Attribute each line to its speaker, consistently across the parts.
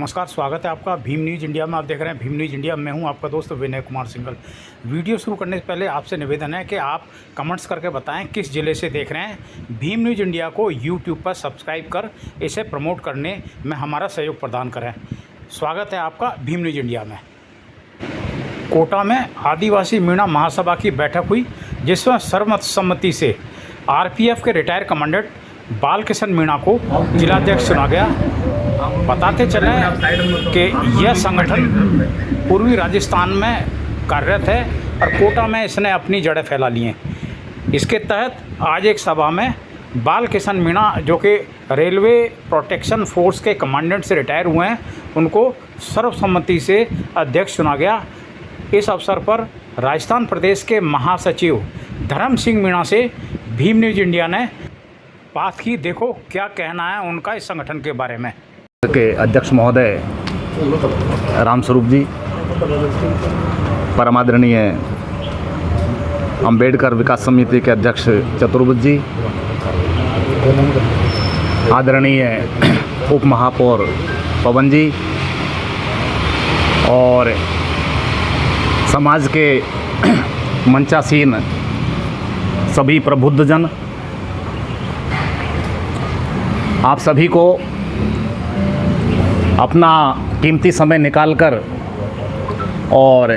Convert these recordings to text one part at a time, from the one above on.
Speaker 1: नमस्कार, स्वागत है आपका भीम न्यूज़ इंडिया में। आप देख रहे हैं भीम न्यूज़ इंडिया। मैं हूं आपका दोस्त विनय कुमार सिंघल। वीडियो शुरू करने से पहले आपसे निवेदन है कि आप कमेंट्स करके बताएं किस ज़िले से देख रहे हैं। भीम न्यूज़ इंडिया को यूट्यूब पर सब्सक्राइब कर इसे प्रमोट करने में हमारा सहयोग प्रदान करें। स्वागत है आपका भीम न्यूज़ इंडिया में। कोटा में आदिवासी मीणा महासभा की बैठक हुई, जिसमें सर्वसम्मति से RPF के रिटायर्ड कमांडेंट बाल किशन मीणा को जिलाध्यक्ष चुना गया। बताते चले कि यह संगठन पूर्वी राजस्थान में कार्यरत है और कोटा में इसने अपनी जड़ें फैला ली हैं। इसके तहत आज एक सभा में बाल किशन मीणा, जो कि रेलवे प्रोटेक्शन फोर्स के कमांडेंट से रिटायर हुए हैं, उनको सर्वसम्मति से अध्यक्ष चुना गया। इस अवसर पर राजस्थान प्रदेश के महासचिव धर्म सिंह मीणा से भीम न्यूज़ इंडिया ने बात की। देखो क्या कहना है उनका इस संगठन के बारे में।
Speaker 2: के अध्यक्ष महोदय रामस्वरूप जी, परमादरणीय अंबेडकर विकास समिति के अध्यक्ष चतुर्भुज जी, आदरणीय उप महापौर पवन जी और समाज के मंचासीन सभी प्रबुद्धजन, आप सभी को अपना कीमती समय निकालकर और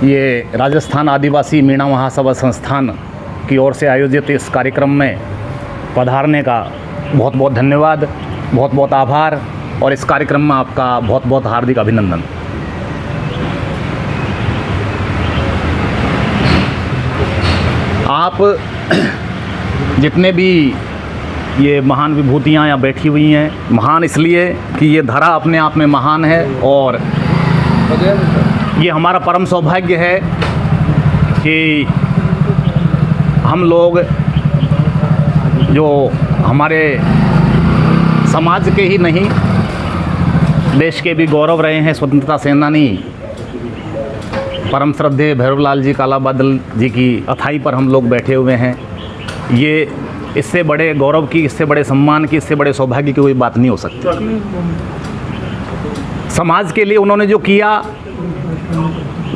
Speaker 2: ये राजस्थान आदिवासी मीणा महासभा संस्थान की ओर से आयोजित इस कार्यक्रम में पधारने का बहुत बहुत धन्यवाद, बहुत बहुत आभार और इस कार्यक्रम में आपका बहुत बहुत हार्दिक अभिनंदन। आप जितने भी ये महान विभूतियाँ यहाँ बैठी हुई हैं, महान इसलिए कि ये धरा अपने आप में महान है और ये हमारा परम सौभाग्य है कि हम लोग जो हमारे समाज के ही नहीं, देश के भी गौरव रहे हैं, स्वतंत्रता सेनानी परम श्रद्धेय भैरवलाल जी काला बादल जी की अथाई पर हम लोग बैठे हुए हैं। ये इससे बड़े गौरव की, इससे बड़े सम्मान की, इससे बड़े सौभाग्य की कोई बात नहीं हो सकती। समाज के लिए उन्होंने जो किया,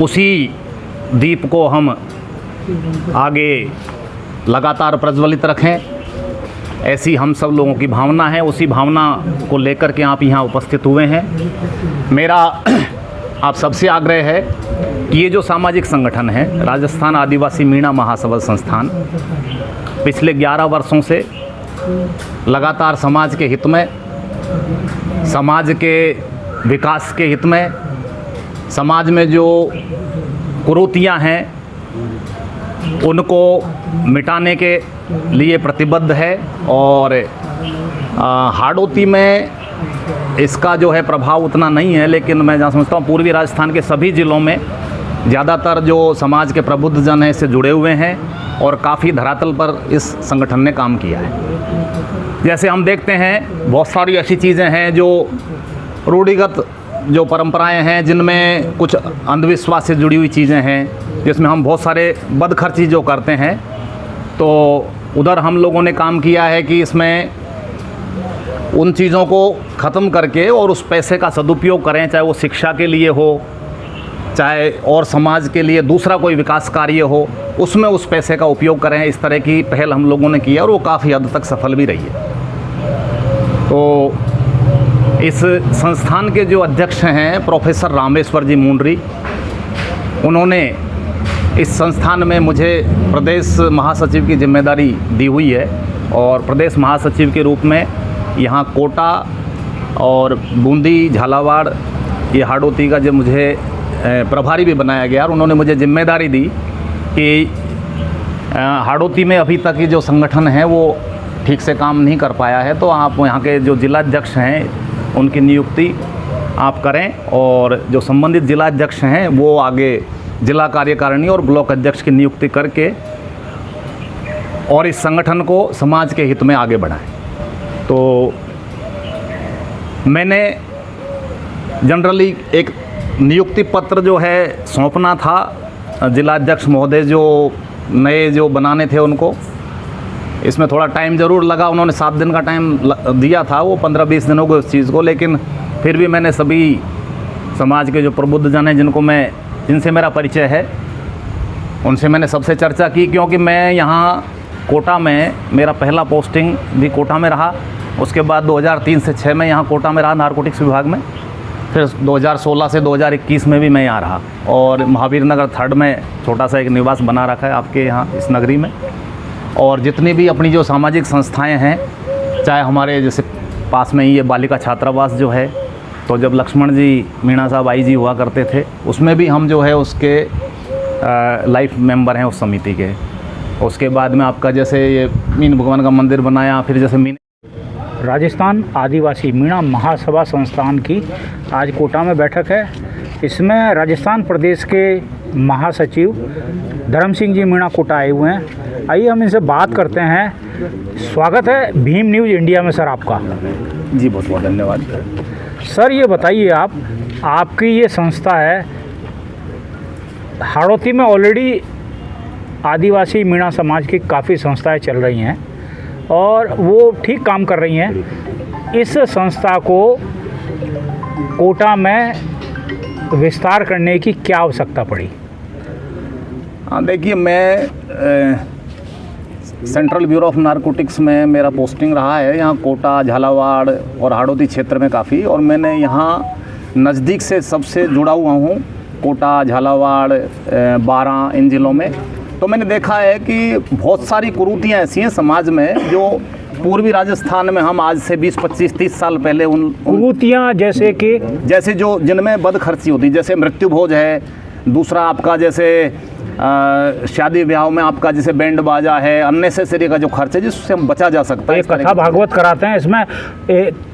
Speaker 2: उसी दीप को हम आगे लगातार प्रज्वलित रखें, ऐसी हम सब लोगों की भावना है। उसी भावना को लेकर के आप यहाँ उपस्थित हुए हैं। मेरा आप सबसे आग्रह है कि ये जो सामाजिक संगठन है राजस्थान आदिवासी मीणा महासभा संस्थान, पिछले 11 वर्षों से लगातार समाज के हित में, समाज के विकास के हित में, समाज में जो कुरीतियाँ हैं उनको मिटाने के लिए प्रतिबद्ध है। और हाड़ौती में इसका जो है प्रभाव उतना नहीं है, लेकिन मैं जहाँ समझता हूँ पूर्वी राजस्थान के सभी ज़िलों में ज़्यादातर जो समाज के प्रबुद्धजन हैं इससे जुड़े हुए हैं और काफ़ी धरातल पर इस संगठन ने काम किया है। जैसे हम देखते हैं बहुत सारी ऐसी चीज़ें हैं जो रूढ़िगत जो परंपराएं हैं, जिनमें कुछ अंधविश्वास से जुड़ी हुई चीज़ें हैं, जिसमें हम बहुत सारे बदखर्ची जो करते हैं, तो उधर हम लोगों ने काम किया है कि इसमें उन चीज़ों को ख़त्म करके और उस पैसे का सदुपयोग करें, चाहे वो शिक्षा के लिए हो, चाहे और समाज के लिए दूसरा कोई विकास कार्य हो, उसमें उस पैसे का उपयोग करें। इस तरह की पहल हम लोगों ने की है और वो काफ़ी हद तक सफल भी रही है। तो इस संस्थान के जो अध्यक्ष हैं प्रोफेसर रामेश्वर जी मुंडरी, उन्होंने इस संस्थान में मुझे प्रदेश महासचिव की जिम्मेदारी दी हुई है और प्रदेश महासचिव के रूप में यहाँ कोटा और बूंदी, झालावाड़, ये हाड़ौती का जो मुझे प्रभारी भी बनाया गया और उन्होंने मुझे जिम्मेदारी दी कि हाड़ौती में अभी तक ये जो संगठन है वो ठीक से काम नहीं कर पाया है, तो आप यहाँ के जो जिलाध्यक्ष हैं उनकी नियुक्ति आप करें और जो संबंधित जिलाध्यक्ष हैं वो आगे जिला कार्यकारिणी और ब्लॉक अध्यक्ष की नियुक्ति करके और इस संगठन को समाज के हित में आगे बढ़ाएं। तो मैंने जनरली एक नियुक्ति पत्र जो है सौंपना था जिलाध्यक्ष महोदय जो नए जो बनाने थे उनको। इसमें थोड़ा टाइम ज़रूर लगा, उन्होंने 7 दिन का टाइम दिया था, वो 15-20 दिनों को इस चीज़ को, लेकिन फिर भी मैंने सभी समाज के जो प्रबुद्ध जन हैं जिनसे मेरा परिचय है, उनसे मैंने सबसे चर्चा की, क्योंकि मैं यहाँ कोटा में मेरा पहला पोस्टिंग भी कोटा में रहा। उसके बाद 2003 से 6 में यहाँ कोटा में रहा नारकोटिक्स विभाग में। फिर 2016 से 2021 में भी मैं यहाँ रहा, और महावीर नगर 3rd में छोटा सा एक निवास बना रखा है आपके यहाँ इस नगरी में। और जितनी भी अपनी जो सामाजिक संस्थाएं हैं, चाहे हमारे जैसे पास में ही ये बालिका छात्रावास जो है, तो जब लक्ष्मण जी मीणा साहब आई जी हुआ करते थे, उसमें भी हम जो है उसके लाइफ मेंबर हैं उस समिति के। उसके बाद में आपका जैसे ये मीन भगवान का मंदिर बनाया, फिर जैसे मीन
Speaker 1: राजस्थान आदिवासी मीणा महासभा संस्थान की आज कोटा में बैठक है। इसमें राजस्थान प्रदेश के महासचिव धर्म सिंह जी मीणा कोटा आए हुए हैं। आइए हम इनसे बात करते हैं। स्वागत है भीम न्यूज़ इंडिया में सर आपका।
Speaker 2: जी बहुत बहुत धन्यवाद
Speaker 1: सर। ये बताइए आपकी ये संस्था है हाड़ौती में, ऑलरेडी आदिवासी मीणा समाज की काफ़ी संस्थाएं चल रही हैं और वो ठीक काम कर रही हैं। इस संस्था को कोटा में विस्तार करने की क्या आवश्यकता पड़ी?
Speaker 2: हाँ देखिए, मैं सेंट्रल ब्यूरो ऑफ नारकोटिक्स में मेरा पोस्टिंग रहा है यहाँ कोटा, झालावाड़ और हाड़ौती क्षेत्र में काफ़ी, और मैंने यहाँ नज़दीक से सबसे जुड़ा हुआ हूँ, कोटा, झालावाड़, बारां, इन ज़िलों में। तो मैंने देखा है कि बहुत सारी कुरीतियाँ ऐसी हैं समाज में जो पूर्वी राजस्थान में हम आज से 20, 25, 30 साल पहले उन
Speaker 1: कुरीतियाँ जैसे जो
Speaker 2: जिनमें बदखर्ची होती, जैसे मृत्यु भोज है, दूसरा आपका जैसे शादी ब्याह में आपका जैसे बैंड बाजा है, अननेसेसरी का जो खर्च है जिससे हम बचा जा सकता है।
Speaker 1: कथा भागवत कराते हैं, इसमें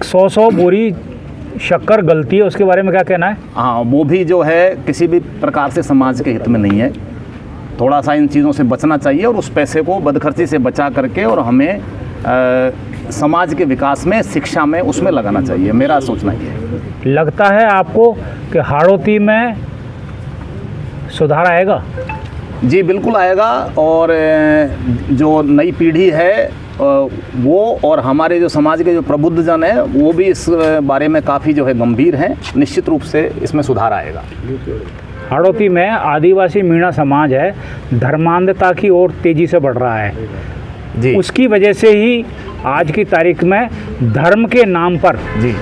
Speaker 1: 100 बोरी शक्कर गलती है, उसके बारे में क्या कहना है?
Speaker 2: हाँ, वो भी जो है किसी भी प्रकार से समाज के हित में नहीं है। थोड़ा सा इन चीज़ों से बचना चाहिए और उस पैसे को बदखर्ची से बचा करके और हमें समाज के विकास में, शिक्षा में, उसमें लगाना चाहिए। मेरा सोचना ये है।
Speaker 1: लगता है आपको कि हाड़ौती में सुधार आएगा?
Speaker 2: जी बिल्कुल आएगा, और जो नई पीढ़ी है वो और हमारे जो समाज के जो प्रबुद्ध जन हैं वो भी इस बारे में काफ़ी जो है गंभीर हैं। निश्चित रूप से इसमें सुधार आएगा।
Speaker 1: हाड़ौती में आदिवासी मीणा समाज है, धर्मांधता की ओर तेज़ी से बढ़ रहा है
Speaker 2: जी।
Speaker 1: उसकी वजह से ही आज की तारीख में धर्म के नाम पर
Speaker 2: जी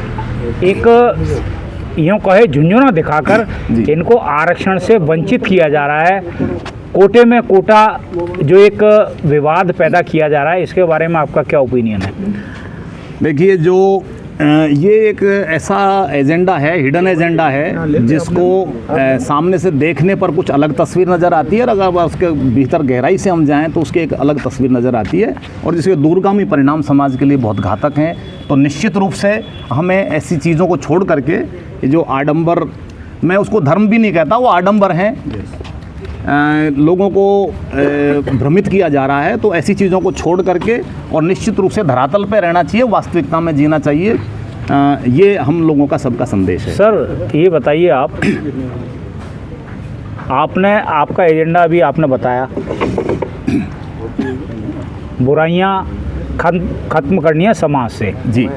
Speaker 1: एक यूँ कहे झुंझुना दिखाकर इनको आरक्षण से वंचित किया जा रहा है। कोटे में कोटा जो एक विवाद पैदा किया जा रहा है, इसके बारे में आपका क्या ओपिनियन है?
Speaker 2: देखिए, जो ये एक ऐसा एजेंडा है, हिडन एजेंडा है, जिसको सामने से देखने पर कुछ अलग तस्वीर नज़र आती है, और अगर उसके भीतर गहराई से हम जाएं तो उसकी एक अलग तस्वीर नज़र आती है, और जिसके दूरगामी परिणाम समाज के लिए बहुत घातक हैं। तो निश्चित रूप से हमें ऐसी चीज़ों को छोड़ करके ये जो आडंबर, मैं उसको धर्म भी नहीं कहता, वो आडंबर हैं, लोगों को भ्रमित किया जा रहा है, तो ऐसी चीज़ों को छोड़ करके और निश्चित रूप से धरातल पे रहना चाहिए, वास्तविकता में जीना चाहिए। ये हम लोगों का सबका संदेश है।
Speaker 1: सर ये बताइए, आपने आपका एजेंडा भी आपने बताया, बुराइयां खत्म करनी है समाज से।
Speaker 2: जी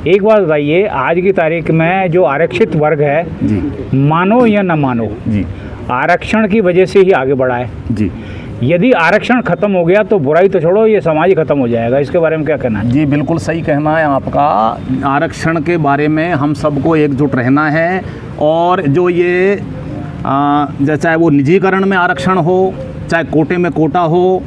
Speaker 1: एक बात बताइए, आज की तारीख में जो आरक्षित वर्ग है
Speaker 2: जी,
Speaker 1: मानो या न मानो,
Speaker 2: जी,
Speaker 1: आरक्षण की वजह से ही आगे बढ़ा है
Speaker 2: जी।
Speaker 1: यदि आरक्षण खत्म हो गया तो बुराई तो छोड़ो, ये समाज ही खत्म हो जाएगा। इसके बारे में क्या कहना है?
Speaker 2: जी बिल्कुल सही कहना है आपका। आरक्षण के बारे में हम सबको एकजुट रहना है, और जो ये चाहे वो निजीकरण में आरक्षण हो, चाहे कोटे में कोटा हो,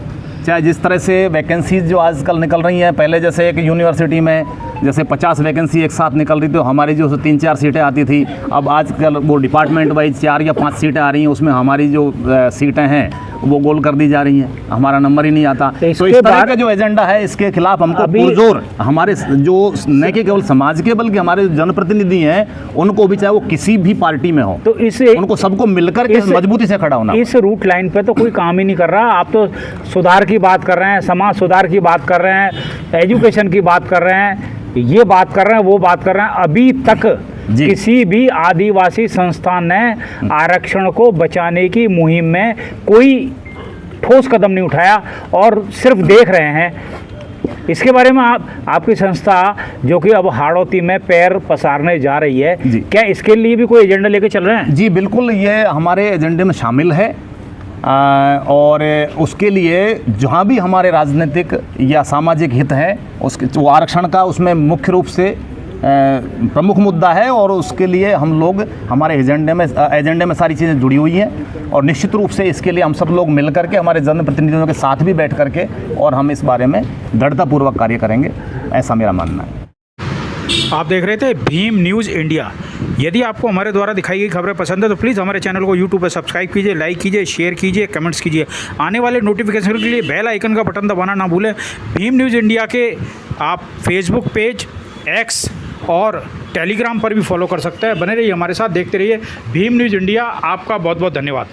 Speaker 2: चाहे जिस तरह से वैकेंसीज जो आजकल निकल रही हैं, पहले जैसे एक यूनिवर्सिटी में जैसे 50 वैकेंसी एक साथ निकल रही थी, तो हमारी जो 3-4 सीटें आती थी, अब आजकल वो डिपार्टमेंट वाइज 4 या 5 सीटें आ रही हैं, उसमें हमारी जो सीटें हैं वो गोल कर दी जा रही हैं, हमारा नंबर ही नहीं आता। तो इस तरह का जो एजेंडा है, इसके खिलाफ हमको पुरजोर हमारे जो न कि केवल समाज के बल्कि हमारे जनप्रतिनिधि हैं उनको भी, चाहे वो किसी भी पार्टी में हो, तो इसे उनको सबको मिलकर के मजबूती से खड़ा होना।
Speaker 1: इस रूट लाइन पे तो कोई काम ही नहीं कर रहा। आप तो सुधार की बात कर रहे हैं, समाज सुधार की बात कर रहे हैं, एजुकेशन की बात कर रहे हैं, ये बात कर रहे हैं, वो बात कर रहे हैं। अभी तक किसी भी आदिवासी संस्थान ने आरक्षण को बचाने की मुहिम में कोई ठोस कदम नहीं उठाया, और सिर्फ देख रहे हैं इसके बारे में आपकी संस्था जो कि अब हाड़ौती में पैर पसारने जा रही है,
Speaker 2: जी।
Speaker 1: क्या इसके लिए भी कोई एजेंडा लेके चल रहे हैं?
Speaker 2: जी बिल्कुल, ये हमारे एजेंडे में शामिल है और उसके लिए जहाँ भी हमारे राजनीतिक या सामाजिक हित है उसके वो आरक्षण का उसमें मुख्य रूप से प्रमुख मुद्दा है और उसके लिए हम लोग हमारे एजेंडे में सारी चीज़ें जुड़ी हुई हैं और निश्चित रूप से इसके लिए हम सब लोग मिल करके हमारे जनप्रतिनिधियों के साथ भी बैठ करके और हम इस बारे में दृढ़तापूर्वक कार्य करेंगे, ऐसा मेरा मानना है।
Speaker 1: आप देख रहे थे भीम न्यूज़ इंडिया। यदि आपको हमारे द्वारा दिखाई गई खबरें पसंद है तो प्लीज़ हमारे चैनल को यूट्यूब पर सब्सक्राइब कीजिए, लाइक कीजिए, शेयर कीजिए, कमेंट्स कीजिए। आने वाले नोटिफिकेशन के लिए बेल आइकन का बटन दबाना ना भूलें। भीम न्यूज़ इंडिया के आप फेसबुक पेज, एक्स और टेलीग्राम पर भी फॉलो कर सकते हैं। बने रहिए हमारे साथ, देखते रहिए भीम न्यूज़ इंडिया। आपका बहुत बहुत धन्यवाद।